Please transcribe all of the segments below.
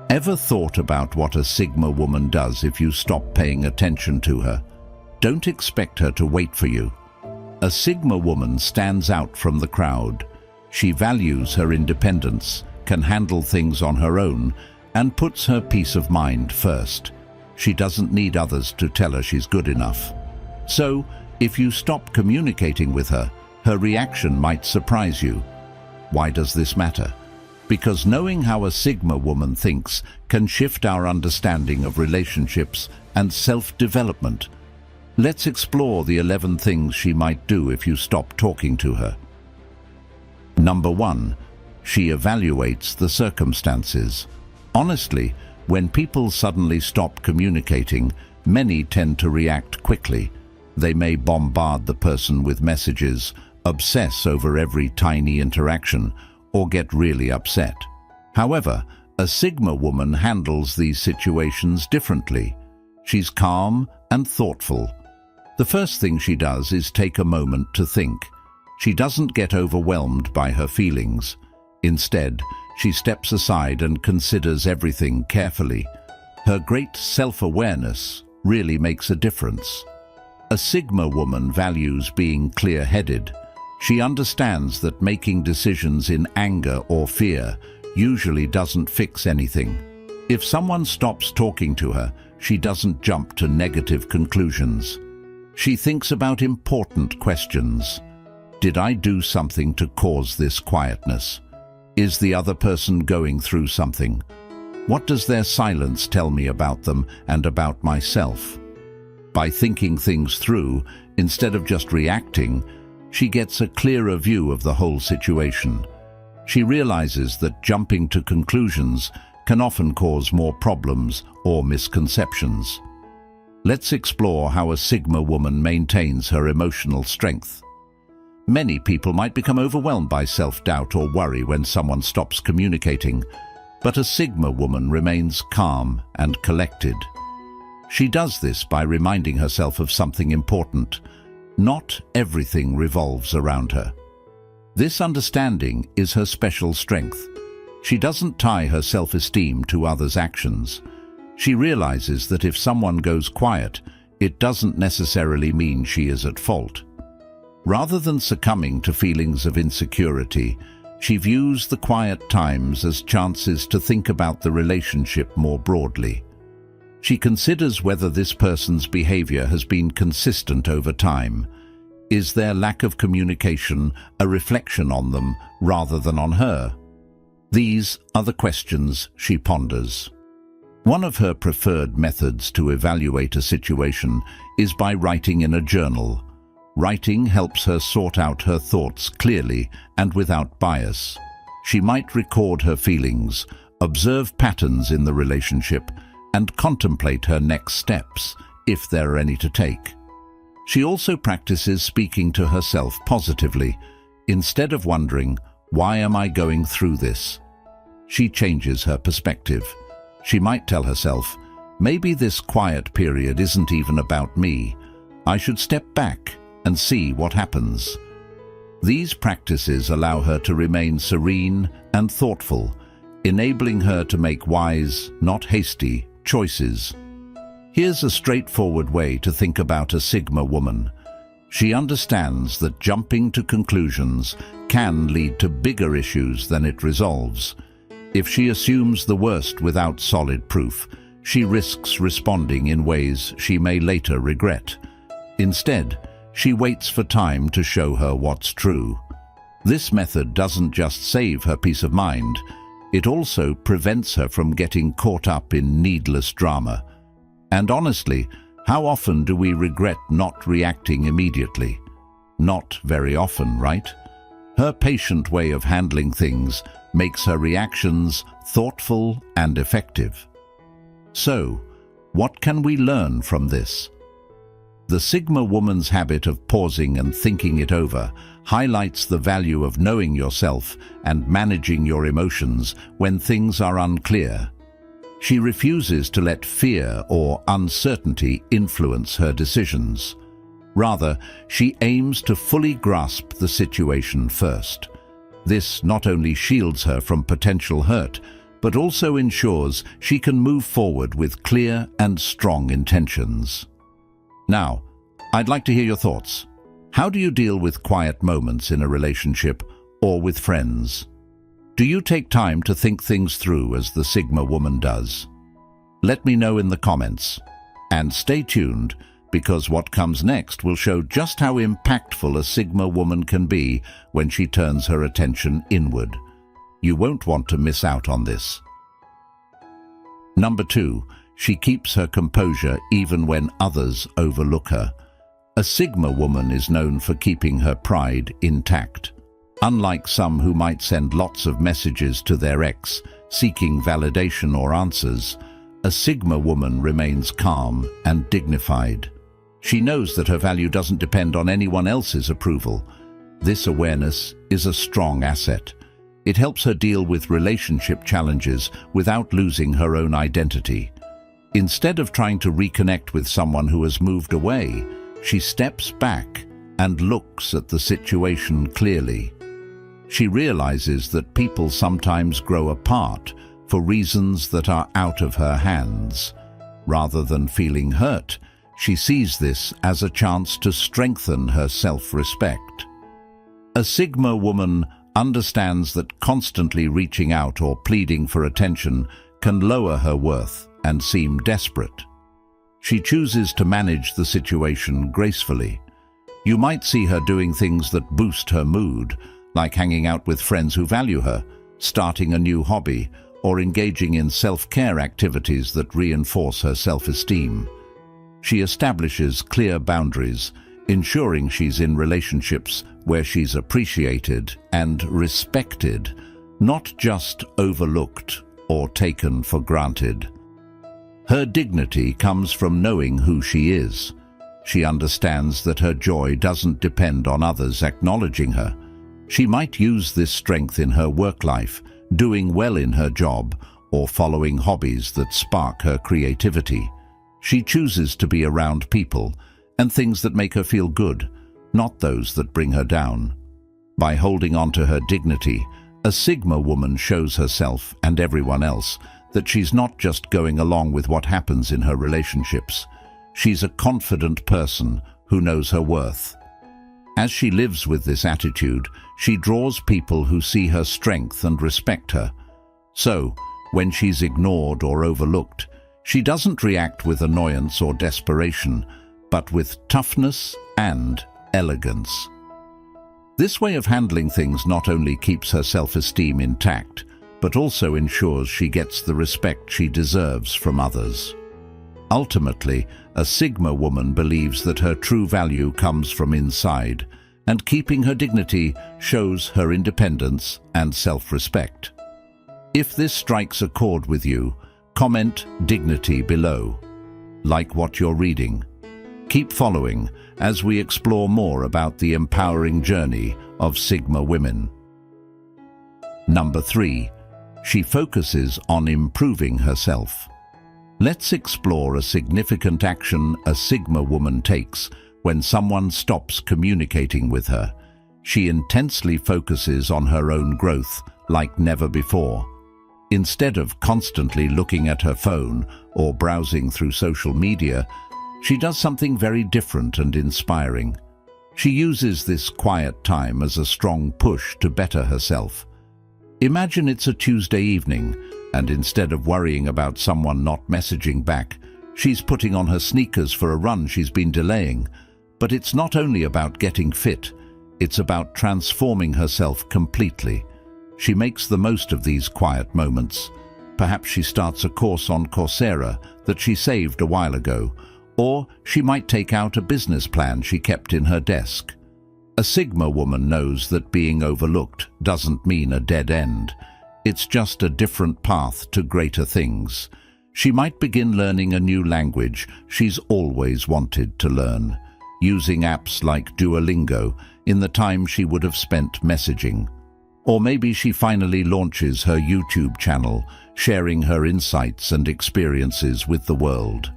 Ever thought about what a Sigma woman does if you stop paying attention to her? Don't expect her to wait for you. A Sigma woman stands out from the crowd. She values her independence, can handle things on her own, and puts her peace of mind first. She doesn't need others to tell her she's good enough. So, if you stop communicating with her, her reaction might surprise you. Why does this matter? Because knowing how a Sigma woman thinks can shift our understanding of relationships and self-development. Let's explore the 11 things she might do if you stop talking to her. Number 1. She evaluates the circumstances. Honestly, when people suddenly stop communicating, many tend to react quickly. They may bombard the person with messages, obsess over every tiny interaction, or get really upset. However, a Sigma woman handles these situations differently. She's calm and thoughtful. The first thing she does is take a moment to think. She doesn't get overwhelmed by her feelings. Instead, she steps aside and considers everything carefully. Her great self-awareness really makes a difference. A Sigma woman values being clear-headed. She understands that making decisions in anger or fear usually doesn't fix anything. If someone stops talking to her, she doesn't jump to negative conclusions. She thinks about important questions. Did I do something to cause this quietness? Is the other person going through something? What does their silence tell me about them and about myself? By thinking things through, instead of just reacting, she gets a clearer view of the whole situation. She realizes that jumping to conclusions can often cause more problems or misconceptions. Let's explore how a Sigma woman maintains her emotional strength. Many people might become overwhelmed by self-doubt or worry when someone stops communicating, but a Sigma woman remains calm and collected. She does this by reminding herself of something important. Not everything revolves around her. This understanding is her special strength. She doesn't tie her self-esteem to others' actions. She realizes that if someone goes quiet, it doesn't necessarily mean she is at fault. Rather than succumbing to feelings of insecurity, she views the quiet times as chances to think about the relationship more broadly. She considers whether this person's behavior has been consistent over time. Is their lack of communication a reflection on them rather than on her? These are the questions she ponders. One of her preferred methods to evaluate a situation is by writing in a journal. Writing helps her sort out her thoughts clearly and without bias. She might record her feelings, observe patterns in the relationship, and contemplate her next steps, if there are any to take. She also practices speaking to herself positively. Instead of wondering, "Why am I going through this?" she changes her perspective. She might tell herself, "Maybe this quiet period isn't even about me. I should step back and see what happens." These practices allow her to remain serene and thoughtful, enabling her to make wise, not hasty, choices. Here's a straightforward way to think about a Sigma woman. She understands that jumping to conclusions can lead to bigger issues than it resolves. If she assumes the worst without solid proof, she risks responding in ways she may later regret. Instead, she waits for time to show her what's true. This method doesn't just save her peace of mind, it also prevents her from getting caught up in needless drama. And honestly, how often do we regret not reacting immediately? Not very often, right? Her patient way of handling things makes her reactions thoughtful and effective. So, what can we learn from this? The Sigma woman's habit of pausing and thinking it over highlights the value of knowing yourself and managing your emotions when things are unclear. She refuses to let fear or uncertainty influence her decisions. Rather, she aims to fully grasp the situation first. This not only shields her from potential hurt, but also ensures she can move forward with clear and strong intentions. Now, I'd like to hear your thoughts. How do you deal with quiet moments in a relationship or with friends? Do you take time to think things through as the Sigma woman does? Let me know in the comments. And stay tuned, because what comes next will show just how impactful a Sigma woman can be when she turns her attention inward. You won't want to miss out on this. Number 2, she keeps her composure even when others overlook her. A Sigma woman is known for keeping her pride intact. Unlike some who might send lots of messages to their ex, seeking validation or answers, a Sigma woman remains calm and dignified. She knows that her value doesn't depend on anyone else's approval. This awareness is a strong asset. It helps her deal with relationship challenges without losing her own identity. Instead of trying to reconnect with someone who has moved away, she steps back and looks at the situation clearly. She realizes that people sometimes grow apart for reasons that are out of her hands. Rather than feeling hurt, she sees this as a chance to strengthen her self-respect. A Sigma woman understands that constantly reaching out or pleading for attention can lower her worth and seem desperate. She chooses to manage the situation gracefully. You might see her doing things that boost her mood, like hanging out with friends who value her, starting a new hobby, or engaging in self-care activities that reinforce her self-esteem. She establishes clear boundaries, ensuring she's in relationships where she's appreciated and respected, not just overlooked or taken for granted. Her dignity comes from knowing who she is. She understands that her joy doesn't depend on others acknowledging her. She might use this strength in her work life, doing well in her job, or following hobbies that spark her creativity. She chooses to be around people and things that make her feel good, not those that bring her down. By holding on to her dignity, a Sigma woman shows herself and everyone else that she's not just going along with what happens in her relationships. She's a confident person who knows her worth. As she lives with this attitude, she draws people who see her strength and respect her. So, when she's ignored or overlooked, she doesn't react with annoyance or desperation, but with toughness and elegance. This way of handling things not only keeps her self-esteem intact, but also ensures she gets the respect she deserves from others. Ultimately, a Sigma woman believes that her true value comes from inside, and keeping her dignity shows her independence and self-respect. If this strikes a chord with you, comment dignity below. Like what you're reading. Keep following as we explore more about the empowering journey of Sigma women. Number 3. She focuses on improving herself. Let's explore a significant action a Sigma woman takes when someone stops communicating with her. She intensely focuses on her own growth like never before. Instead of constantly looking at her phone or browsing through social media, she does something very different and inspiring. She uses this quiet time as a strong push to better herself. Imagine it's a Tuesday evening, and instead of worrying about someone not messaging back, she's putting on her sneakers for a run she's been delaying. But it's not only about getting fit, it's about transforming herself completely. She makes the most of these quiet moments. Perhaps she starts a course on Coursera that she saved a while ago, or she might take out a business plan she kept in her desk. A Sigma woman knows that being overlooked doesn't mean a dead end. It's just a different path to greater things. She might begin learning a new language she's always wanted to learn, using apps like Duolingo in the time she would have spent messaging. Or maybe she finally launches her YouTube channel, sharing her insights and experiences with the world.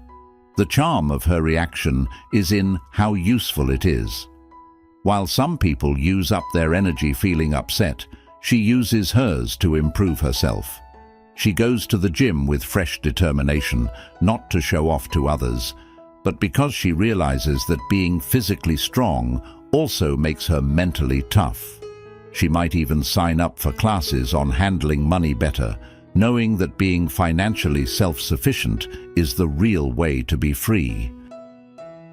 The charm of her reaction is in how useful it is. While some people use up their energy feeling upset, she uses hers to improve herself. She goes to the gym with fresh determination, not to show off to others, but because she realizes that being physically strong also makes her mentally tough. She might even sign up for classes on handling money better, knowing that being financially self-sufficient is the real way to be free.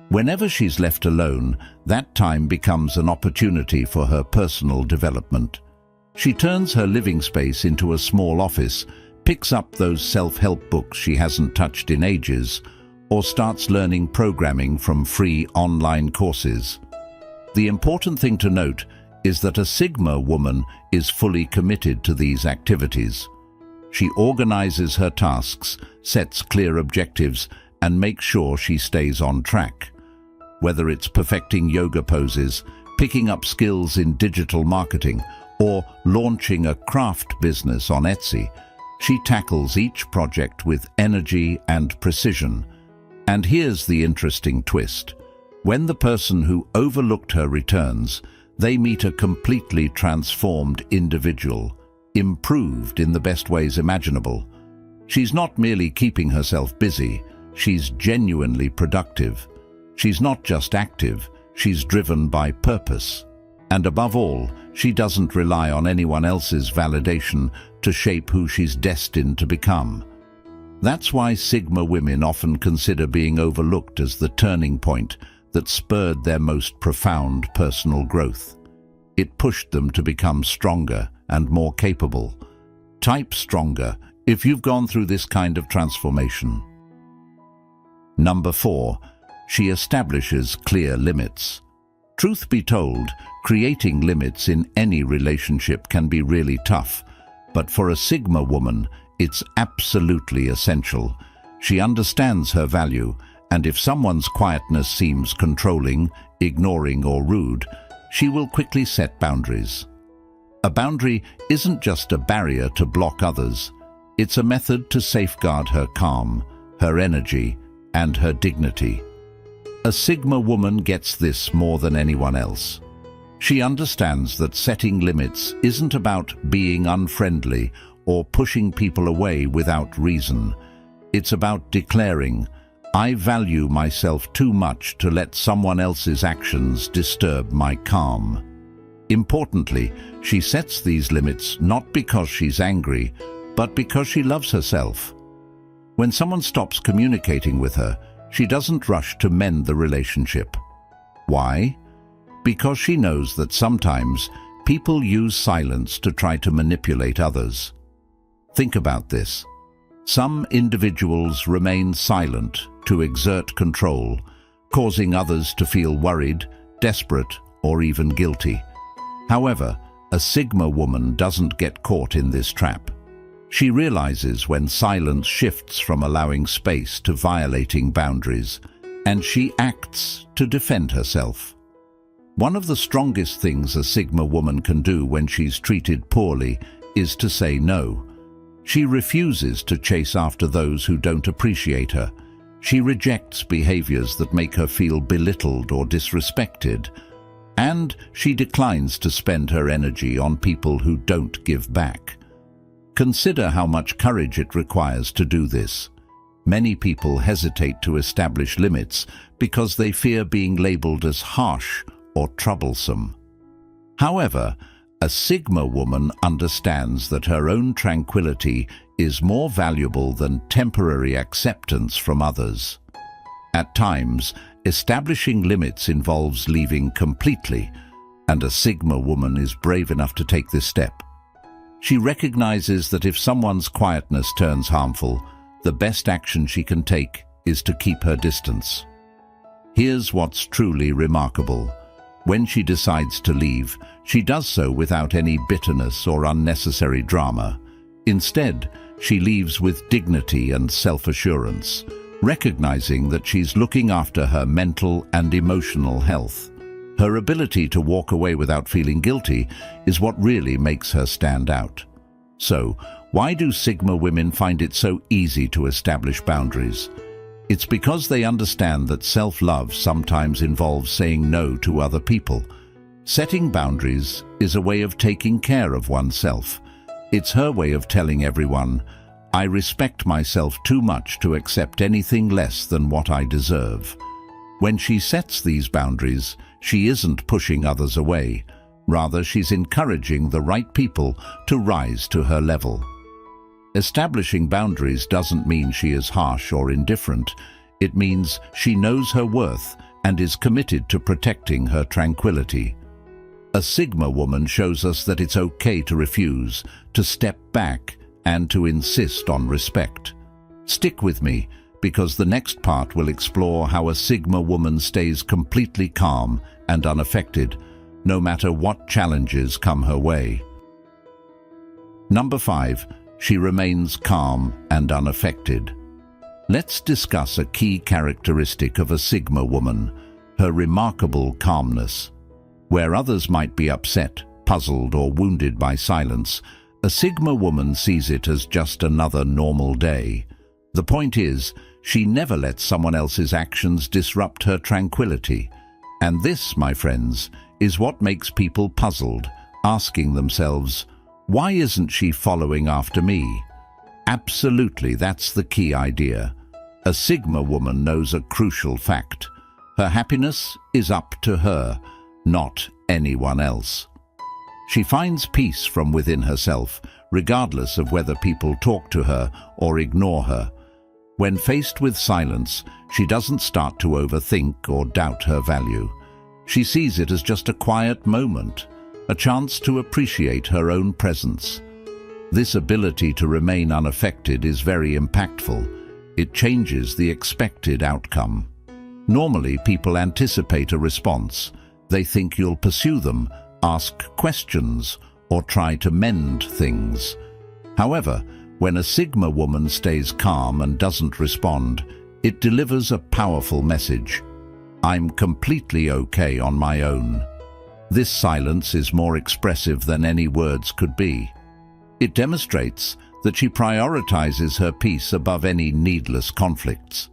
Whenever she's left alone, that time becomes an opportunity for her personal development. She turns her living space into a small office, picks up those self-help books she hasn't touched in ages, or starts learning programming from free online courses. The important thing to note is that a Sigma woman is fully committed to these activities. She organizes her tasks, sets clear objectives, and makes sure she stays on track. Whether it's perfecting yoga poses, picking up skills in digital marketing, or launching a craft business on Etsy, she tackles each project with energy and precision. And here's the interesting twist. When the person who overlooked her returns, they meet a completely transformed individual, improved in the best ways imaginable. She's not merely keeping herself busy, she's genuinely productive. She's not just active, she's driven by purpose. And above all, she doesn't rely on anyone else's validation to shape who she's destined to become. That's why Sigma women often consider being overlooked as the turning point that spurred their most profound personal growth. It pushed them to become stronger and more capable. Type stronger if you've gone through this kind of transformation. Number 4. She establishes clear limits. Truth be told, creating limits in any relationship can be really tough, but for a Sigma woman, it's absolutely essential. She understands her value, and if someone's quietness seems controlling, ignoring, or rude, she will quickly set boundaries. A boundary isn't just a barrier to block others. It's a method to safeguard her calm, her energy, and her dignity. A Sigma woman gets this more than anyone else. She understands that setting limits isn't about being unfriendly or pushing people away without reason. It's about declaring, I value myself too much to let someone else's actions disturb my calm. Importantly, she sets these limits not because she's angry, but because she loves herself. When someone stops communicating with her, she doesn't rush to mend the relationship. Why? Because she knows that sometimes people use silence to try to manipulate others. Think about this. Some individuals remain silent to exert control, causing others to feel worried, desperate, or even guilty. However, a Sigma woman doesn't get caught in this trap. She realizes when silence shifts from allowing space to violating boundaries, and she acts to defend herself. One of the strongest things a Sigma woman can do when she's treated poorly is to say no. She refuses to chase after those who don't appreciate her. She rejects behaviors that make her feel belittled or disrespected, and she declines to spend her energy on people who don't give back. Consider how much courage it requires to do this. Many people hesitate to establish limits because they fear being labeled as harsh or troublesome. However, a Sigma woman understands that her own tranquility is more valuable than temporary acceptance from others. At times, establishing limits involves leaving completely, and a Sigma woman is brave enough to take this step. She recognizes that if someone's quietness turns harmful, the best action she can take is to keep her distance. Here's what's truly remarkable. When she decides to leave, she does so without any bitterness or unnecessary drama. Instead, she leaves with dignity and self-assurance, recognizing that she's looking after her mental and emotional health. Her ability to walk away without feeling guilty is what really makes her stand out. So, why do Sigma women find it so easy to establish boundaries? It's because they understand that self-love sometimes involves saying no to other people. Setting boundaries is a way of taking care of oneself. It's her way of telling everyone, I respect myself too much to accept anything less than what I deserve. When she sets these boundaries, she isn't pushing others away. Rather, she's encouraging the right people to rise to her level. Establishing boundaries doesn't mean she is harsh or indifferent. It means she knows her worth and is committed to protecting her tranquility. A Sigma woman shows us that it's okay to refuse, to step back, and to insist on respect. Stick with me, because the next part will explore how a Sigma woman stays completely calm and unaffected, no matter what challenges come her way. Number 5. She remains calm and unaffected. Let's discuss a key characteristic of a Sigma woman, her remarkable calmness. Where others might be upset, puzzled, or wounded by silence, a Sigma woman sees it as just another normal day. The point is, she never lets someone else's actions disrupt her tranquility. And this, my friends, is what makes people puzzled, asking themselves, why isn't she following after me? Absolutely, that's the key idea. A Sigma woman knows a crucial fact. Her happiness is up to her, not anyone else. She finds peace from within herself, regardless of whether people talk to her or ignore her. When faced with silence, she doesn't start to overthink or doubt her value. She sees it as just a quiet moment, a chance to appreciate her own presence. This ability to remain unaffected is very impactful. It changes the expected outcome. Normally, people anticipate a response. They think you'll pursue them, ask questions, or try to mend things. However, when a Sigma woman stays calm and doesn't respond, it delivers a powerful message. I'm completely okay on my own. This silence is more expressive than any words could be. It demonstrates that she prioritizes her peace above any needless conflicts.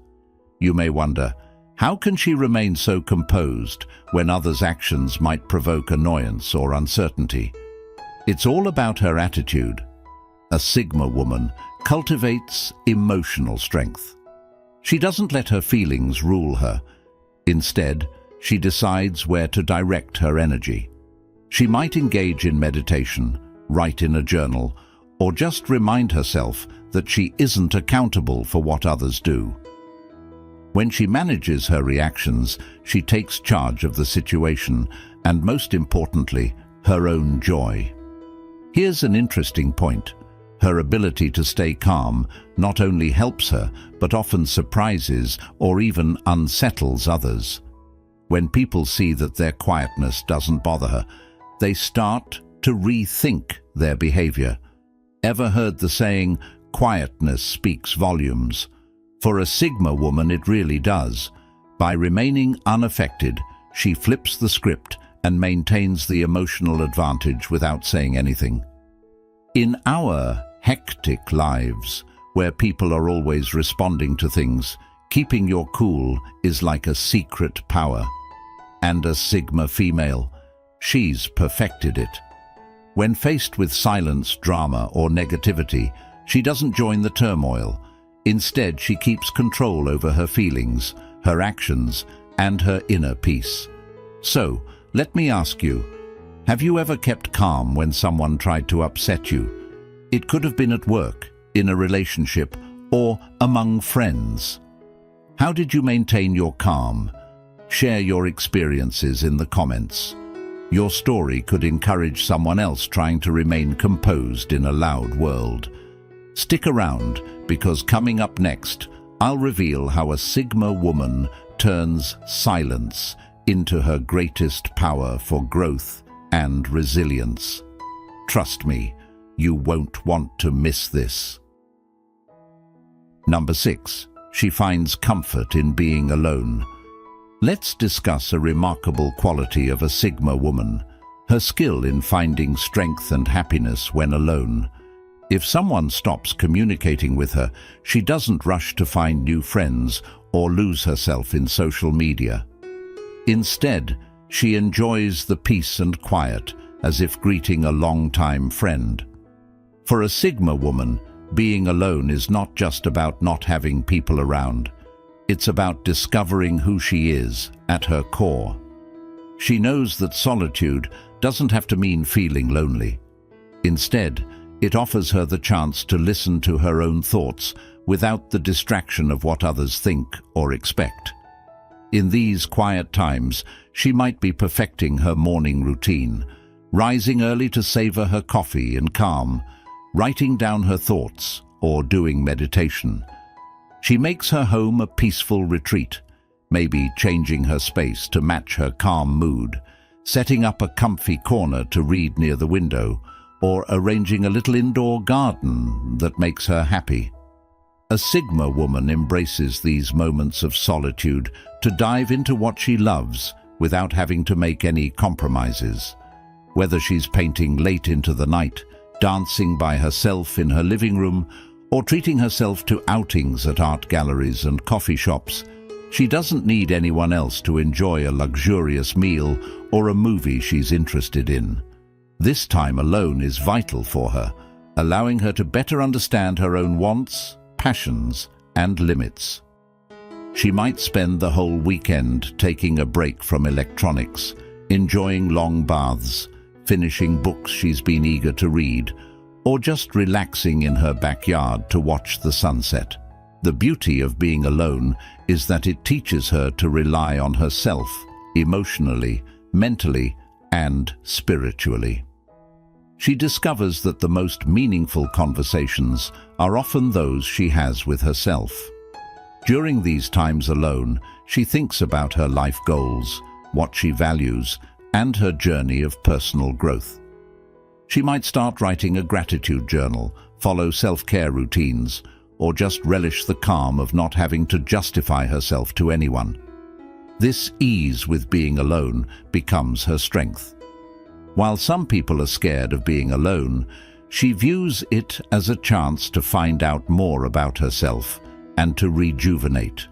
You may wonder, how can she remain so composed when others' actions might provoke annoyance or uncertainty? It's all about her attitude. A Sigma woman cultivates emotional strength. She doesn't let her feelings rule her. Instead, she decides where to direct her energy. She might engage in meditation, write in a journal, or just remind herself that she isn't accountable for what others do. When she manages her reactions, she takes charge of the situation and, most importantly, her own joy. Here's an interesting point. Her ability to stay calm not only helps her, but often surprises or even unsettles others. When people see that their quietness doesn't bother her, they start to rethink their behavior. Ever heard the saying, "Quietness speaks volumes"? For a Sigma woman, it really does. By remaining unaffected, she flips the script and maintains the emotional advantage without saying anything. In our hectic lives, where people are always responding to things, keeping your cool is like a secret power. And a Sigma female, she's perfected it. When faced with silence, drama, or negativity, she doesn't join the turmoil. Instead, she keeps control over her feelings, her actions, and her inner peace. So, let me ask you, have you ever kept calm when someone tried to upset you? It could have been at work, in a relationship, or among friends. How did you maintain your calm? Share your experiences in the comments. Your story could encourage someone else trying to remain composed in a loud world. Stick around, because coming up next, I'll reveal how a Sigma woman turns silence into her greatest power for growth and resilience. Trust me, you won't want to miss this. Number 6. She finds comfort in being alone. Let's discuss a remarkable quality of a Sigma woman, her skill in finding strength and happiness when alone. If someone stops communicating with her, she doesn't rush to find new friends or lose herself in social media. Instead, she enjoys the peace and quiet as if greeting a long-time friend. For a Sigma woman, being alone is not just about not having people around. It's about discovering who she is at her core. She knows that solitude doesn't have to mean feeling lonely. Instead, it offers her the chance to listen to her own thoughts without the distraction of what others think or expect. In these quiet times, she might be perfecting her morning routine, rising early to savor her coffee and calm, writing down her thoughts, or doing meditation. She makes her home a peaceful retreat, maybe changing her space to match her calm mood, setting up a comfy corner to read near the window, or arranging a little indoor garden that makes her happy. A Sigma woman embraces these moments of solitude to dive into what she loves without having to make any compromises. Whether she's painting late into the night, dancing by herself in her living room, or treating herself to outings at art galleries and coffee shops, she doesn't need anyone else to enjoy a luxurious meal or a movie she's interested in. This time alone is vital for her, allowing her to better understand her own wants, passions, and limits. She might spend the whole weekend taking a break from electronics, enjoying long baths, finishing books she's been eager to read, or just relaxing in her backyard to watch the sunset. The beauty of being alone is that it teaches her to rely on herself emotionally, mentally, and spiritually. She discovers that the most meaningful conversations are often those she has with herself. During these times alone, she thinks about her life goals, what she values, and her journey of personal growth. She might start writing a gratitude journal, follow self-care routines, or just relish the calm of not having to justify herself to anyone. This ease with being alone becomes her strength. While some people are scared of being alone, she views it as a chance to find out more about herself and to rejuvenate.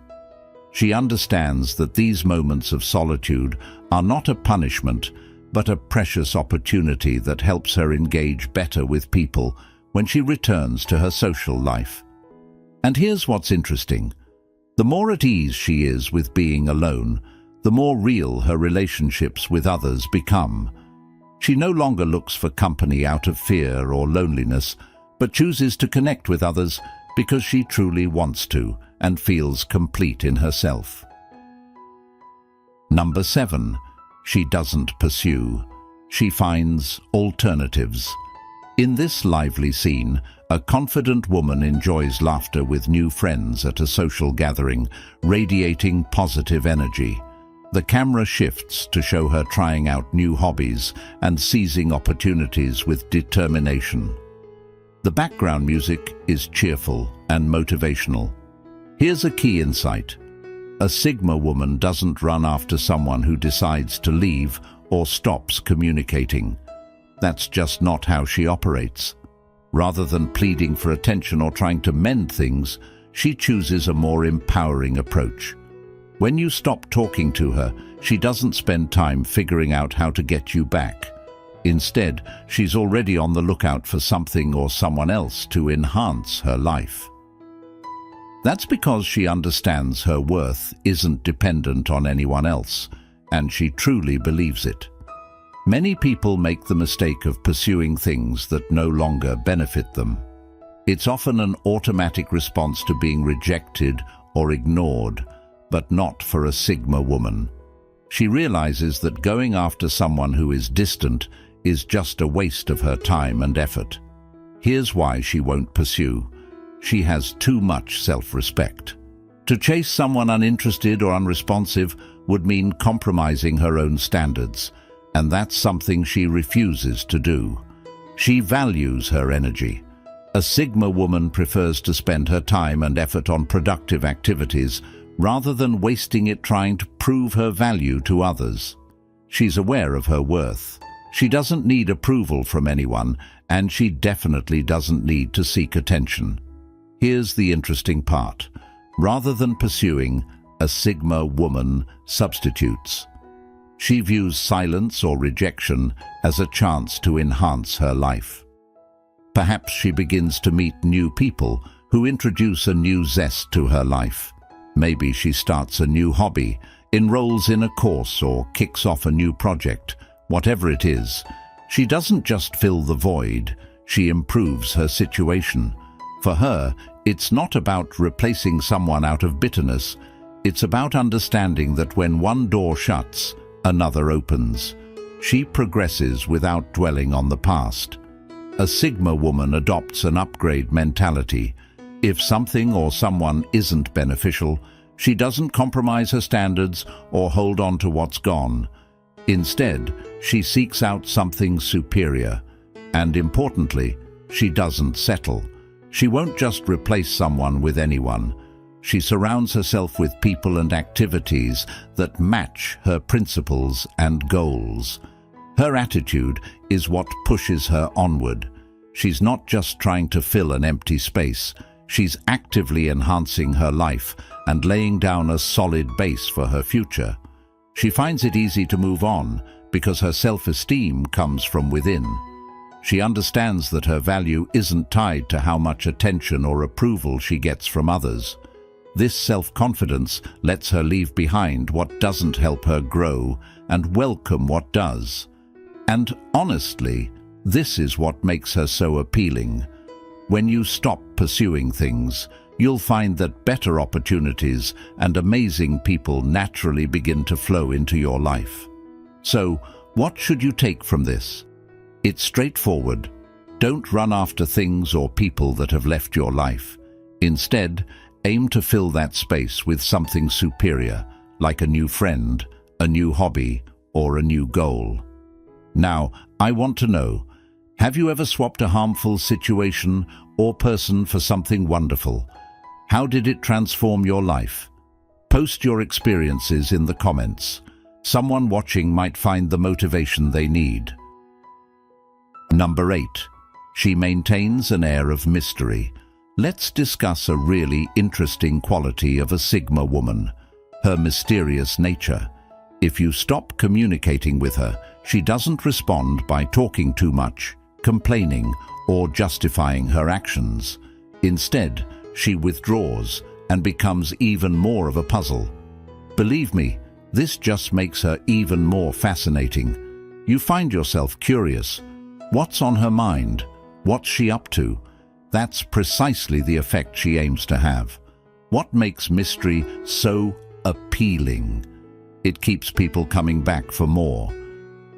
She understands that these moments of solitude are not a punishment, but a precious opportunity that helps her engage better with people when she returns to her social life. And here's what's interesting. The more at ease she is with being alone, the more real her relationships with others become. She no longer looks for company out of fear or loneliness, but chooses to connect with others because she truly wants to and feels complete in herself. Number 7. She doesn't pursue. She finds alternatives. In this lively scene, a confident woman enjoys laughter with new friends at a social gathering, radiating positive energy. The camera shifts to show her trying out new hobbies and seizing opportunities with determination. The background music is cheerful and motivational. Here's a key insight. A Sigma woman doesn't run after someone who decides to leave or stops communicating. That's just not how she operates. Rather than pleading for attention or trying to mend things, she chooses a more empowering approach. When you stop talking to her, she doesn't spend time figuring out how to get you back. Instead, she's already on the lookout for something or someone else to enhance her life. That's because she understands her worth isn't dependent on anyone else, and she truly believes it. Many people make the mistake of pursuing things that no longer benefit them. It's often an automatic response to being rejected or ignored, but not for a Sigma woman. She realizes that going after someone who is distant is just a waste of her time and effort. Here's why she won't pursue. She has too much self-respect. To chase someone uninterested or unresponsive would mean compromising her own standards, and that's something she refuses to do. She values her energy. A Sigma woman prefers to spend her time and effort on productive activities rather than wasting it trying to prove her value to others. She's aware of her worth. She doesn't need approval from anyone, and she definitely doesn't need to seek attention. Here's the interesting part. Rather than pursuing, a Sigma woman substitutes. She views silence or rejection as a chance to enhance her life. Perhaps she begins to meet new people who introduce a new zest to her life. Maybe she starts a new hobby, enrolls in a course, or kicks off a new project. Whatever it is, she doesn't just fill the void, she improves her situation. For her, it's not about replacing someone out of bitterness. It's about understanding that when one door shuts, another opens. She progresses without dwelling on the past. A Sigma woman adopts an upgrade mentality. If something or someone isn't beneficial, she doesn't compromise her standards or hold on to what's gone. Instead, she seeks out something superior. And importantly, she doesn't settle. She won't just replace someone with anyone. She surrounds herself with people and activities that match her principles and goals. Her attitude is what pushes her onward. She's not just trying to fill an empty space. She's actively enhancing her life and laying down a solid base for her future. She finds it easy to move on because her self-esteem comes from within. She understands that her value isn't tied to how much attention or approval she gets from others. This self-confidence lets her leave behind what doesn't help her grow and welcome what does. And honestly, this is what makes her so appealing. When you stop pursuing things, you'll find that better opportunities and amazing people naturally begin to flow into your life. So, what should you take from this? It's straightforward. Don't run after things or people that have left your life. Instead, aim to fill that space with something superior, like a new friend, a new hobby, or a new goal. Now, I want to know, have you ever swapped a harmful situation or person for something wonderful? How did it transform your life? Post your experiences in the comments. Someone watching might find the motivation they need. Number 8. She maintains an air of mystery. Let's discuss a really interesting quality of a Sigma woman, her mysterious nature. If you stop communicating with her, she doesn't respond by talking too much, complaining, or justifying her actions. Instead, she withdraws and becomes even more of a puzzle. Believe me, this just makes her even more fascinating. You find yourself curious. What's on her mind? What's she up to? That's precisely the effect she aims to have. What makes mystery so appealing? It keeps people coming back for more.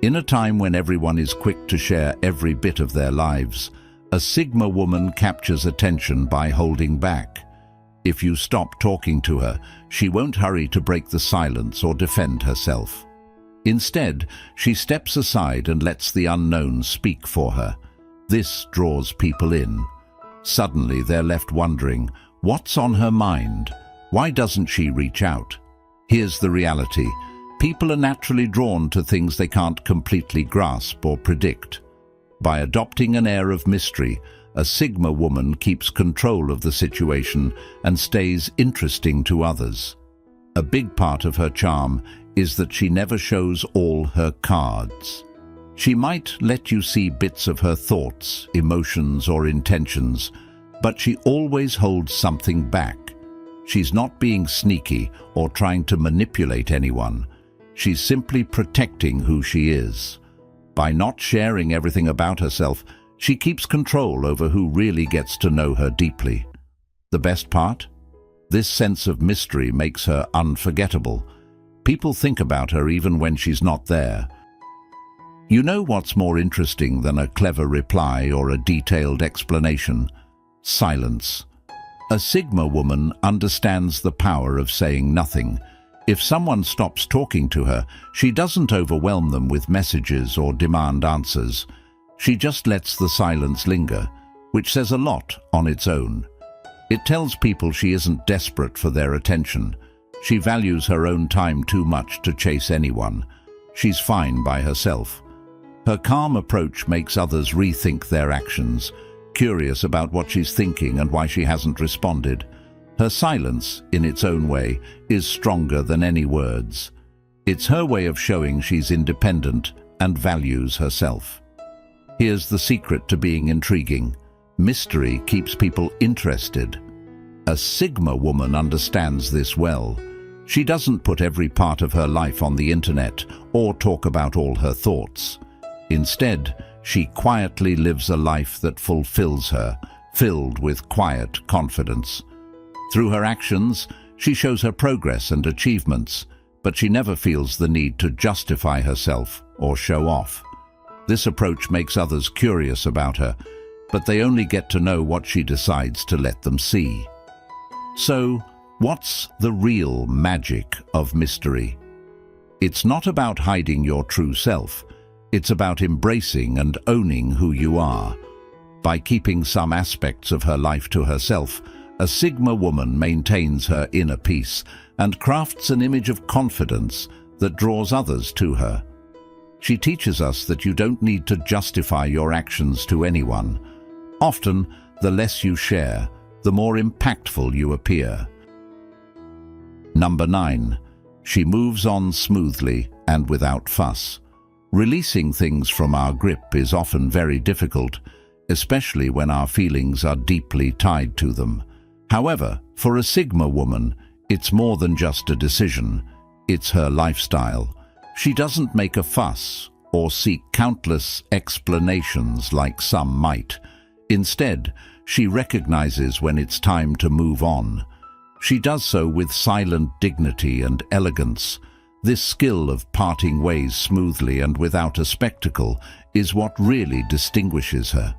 In a time when everyone is quick to share every bit of their lives, a Sigma woman captures attention by holding back. If you stop talking to her, she won't hurry to break the silence or defend herself. Instead, she steps aside and lets the unknown speak for her. This draws people in. Suddenly, they're left wondering, what's on her mind? Why doesn't she reach out? Here's the reality. People are naturally drawn to things they can't completely grasp or predict. By adopting an air of mystery, a Sigma woman keeps control of the situation and stays interesting to others. A big part of her charm is that she never shows all her cards. She might let you see bits of her thoughts, emotions, or intentions, but she always holds something back. She's not being sneaky or trying to manipulate anyone. She's simply protecting who she is. By not sharing everything about herself, she keeps control over who really gets to know her deeply. The best part? This sense of mystery makes her unforgettable. People think about her even when she's not there. You know what's more interesting than a clever reply or a detailed explanation? Silence. A Sigma woman understands the power of saying nothing. If someone stops talking to her, she doesn't overwhelm them with messages or demand answers. She just lets the silence linger, which says a lot on its own. It tells people she isn't desperate for their attention. She values her own time too much to chase anyone. She's fine by herself. Her calm approach makes others rethink their actions, curious about what she's thinking and why she hasn't responded. Her silence, in its own way, is stronger than any words. It's her way of showing she's independent and values herself. Here's the secret to being intriguing. Mystery keeps people interested. A Sigma woman understands this well. She doesn't put every part of her life on the internet or talk about all her thoughts. Instead, she quietly lives a life that fulfills her, filled with quiet confidence. Through her actions, she shows her progress and achievements, but she never feels the need to justify herself or show off. This approach makes others curious about her, but they only get to know what she decides to let them see. So, what's the real magic of mystery? It's not about hiding your true self. It's about embracing and owning who you are. By keeping some aspects of her life to herself, a Sigma woman maintains her inner peace and crafts an image of confidence that draws others to her. She teaches us that you don't need to justify your actions to anyone. Often, the less you share, the more impactful you appear. Number 9. She moves on smoothly and without fuss. Releasing things from our grip is often very difficult, especially when our feelings are deeply tied to them. However, for a Sigma woman, it's more than just a decision. It's her lifestyle. She doesn't make a fuss or seek countless explanations like some might. Instead, she recognizes when it's time to move on. She does so with silent dignity and elegance. This skill of parting ways smoothly and without a spectacle is what really distinguishes her.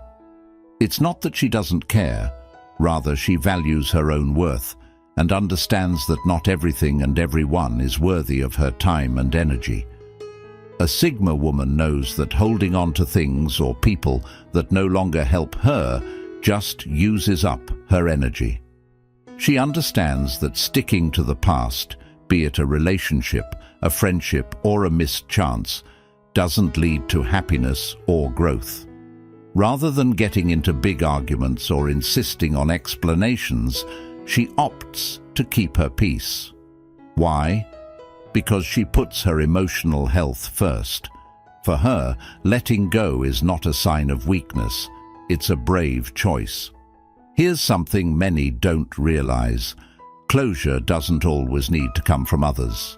It's not that she doesn't care, rather she values her own worth and understands that not everything and everyone is worthy of her time and energy. A Sigma woman knows that holding on to things or people that no longer help her just uses up her energy. She understands that sticking to the past, be it a relationship, a friendship, or a missed chance, doesn't lead to happiness or growth. Rather than getting into big arguments or insisting on explanations, she opts to keep her peace. Why? Because she puts her emotional health first. For her, letting go is not a sign of weakness, it's a brave choice. Here's something many don't realize. Closure doesn't always need to come from others.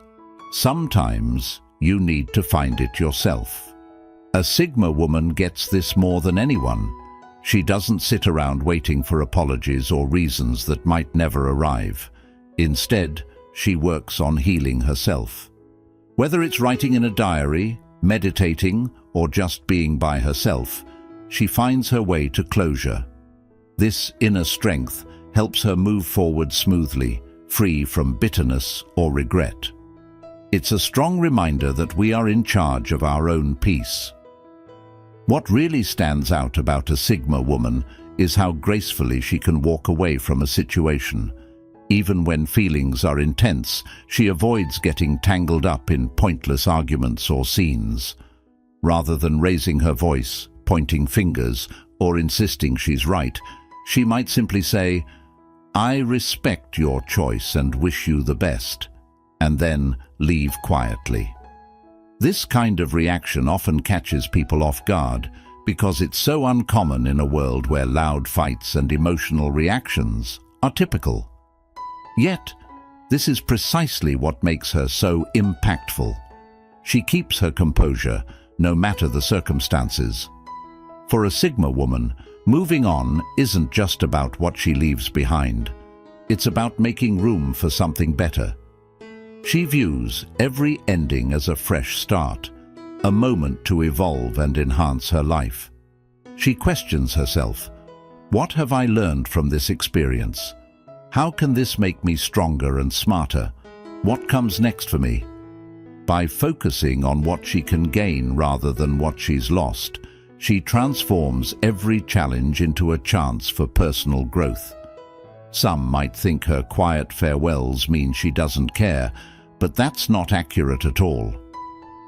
Sometimes you need to find it yourself. A Sigma woman gets this more than anyone. She doesn't sit around waiting for apologies or reasons that might never arrive. Instead, she works on healing herself. Whether it's writing in a diary, meditating, or just being by herself, she finds her way to closure. This inner strength helps her move forward smoothly, free from bitterness or regret. It's a strong reminder that we are in charge of our own peace. What really stands out about a Sigma woman is how gracefully she can walk away from a situation. Even when feelings are intense, she avoids getting tangled up in pointless arguments or scenes. Rather than raising her voice, pointing fingers, or insisting she's right, she might simply say, "I respect your choice and wish you the best," and then leave quietly. This kind of reaction often catches people off guard because it's so uncommon in a world where loud fights and emotional reactions are typical. Yet, this is precisely what makes her so impactful. She keeps her composure, no matter the circumstances. For a Sigma woman, moving on isn't just about what she leaves behind. It's about making room for something better. She views every ending as a fresh start, a moment to evolve and enhance her life. She questions herself, what have I learned from this experience? How can this make me stronger and smarter? What comes next for me? By focusing on what she can gain rather than what she's lost, she transforms every challenge into a chance for personal growth. Some might think her quiet farewells mean she doesn't care, but that's not accurate at all.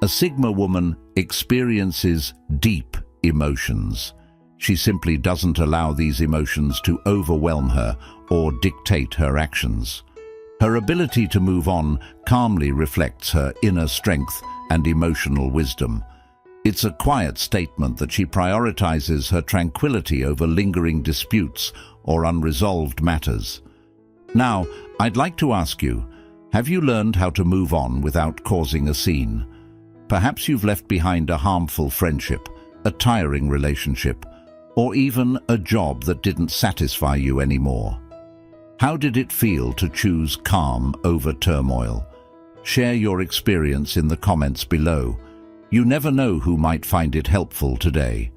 A Sigma woman experiences deep emotions. She simply doesn't allow these emotions to overwhelm her or dictate her actions. Her ability to move on calmly reflects her inner strength and emotional wisdom. It's a quiet statement that she prioritizes her tranquility over lingering disputes or unresolved matters. Now, I'd like to ask you, have you learned how to move on without causing a scene? Perhaps you've left behind a harmful friendship, a tiring relationship, or even a job that didn't satisfy you anymore. How did it feel to choose calm over turmoil? Share your experience in the comments below. You never know who might find it helpful today.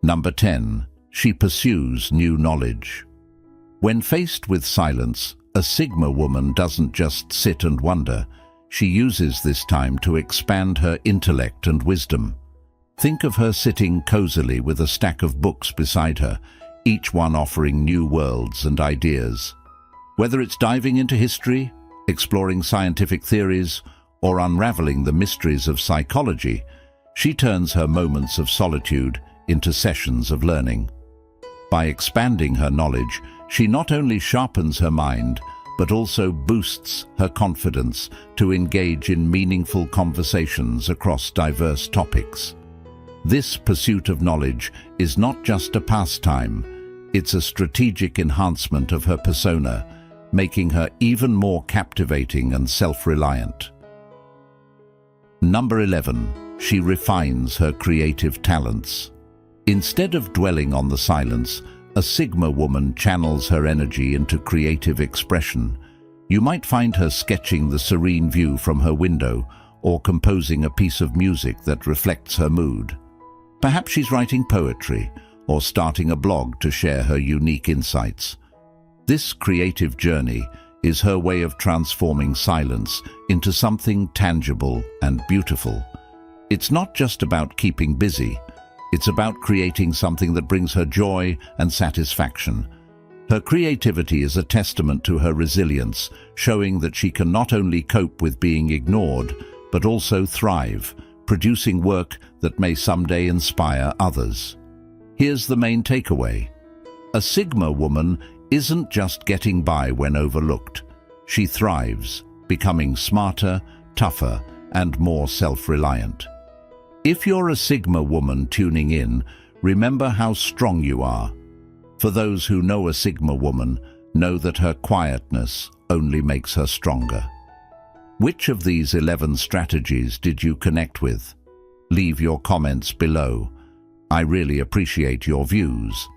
Number 10. She pursues new knowledge. When faced with silence, a Sigma woman doesn't just sit and wonder. She uses this time to expand her intellect and wisdom. Think of her sitting cozily with a stack of books beside her, each one offering new worlds and ideas. Whether it's diving into history, exploring scientific theories, or unraveling the mysteries of psychology, she turns her moments of solitude into sessions of learning. By expanding her knowledge, she not only sharpens her mind, but also boosts her confidence to engage in meaningful conversations across diverse topics. This pursuit of knowledge is not just a pastime, it's a strategic enhancement of her persona, making her even more captivating and self-reliant. Number 11. She refines her creative talents. Instead of dwelling on the silence, a Sigma woman channels her energy into creative expression. You might find her sketching the serene view from her window or composing a piece of music that reflects her mood. Perhaps she's writing poetry or starting a blog to share her unique insights. This creative journey is her way of transforming silence into something tangible and beautiful. It's not just about keeping busy. It's about creating something that brings her joy and satisfaction. Her creativity is a testament to her resilience, showing that she can not only cope with being ignored, but also thrive, producing work that may someday inspire others. Here's the main takeaway. A Sigma woman isn't just getting by when overlooked. She thrives, becoming smarter, tougher, and more self-reliant. If you're a Sigma woman tuning in, remember how strong you are. For those who know a Sigma woman, know that her quietness only makes her stronger. Which of these 11 strategies did you connect with? Leave your comments below. I really appreciate your views.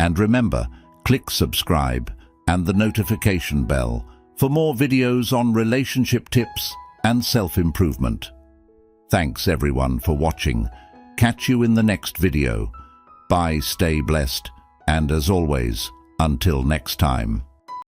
And remember, click subscribe and the notification bell for more videos on relationship tips and self-improvement. Thanks everyone for watching. Catch you in the next video. Bye, stay blessed, and as always, until next time.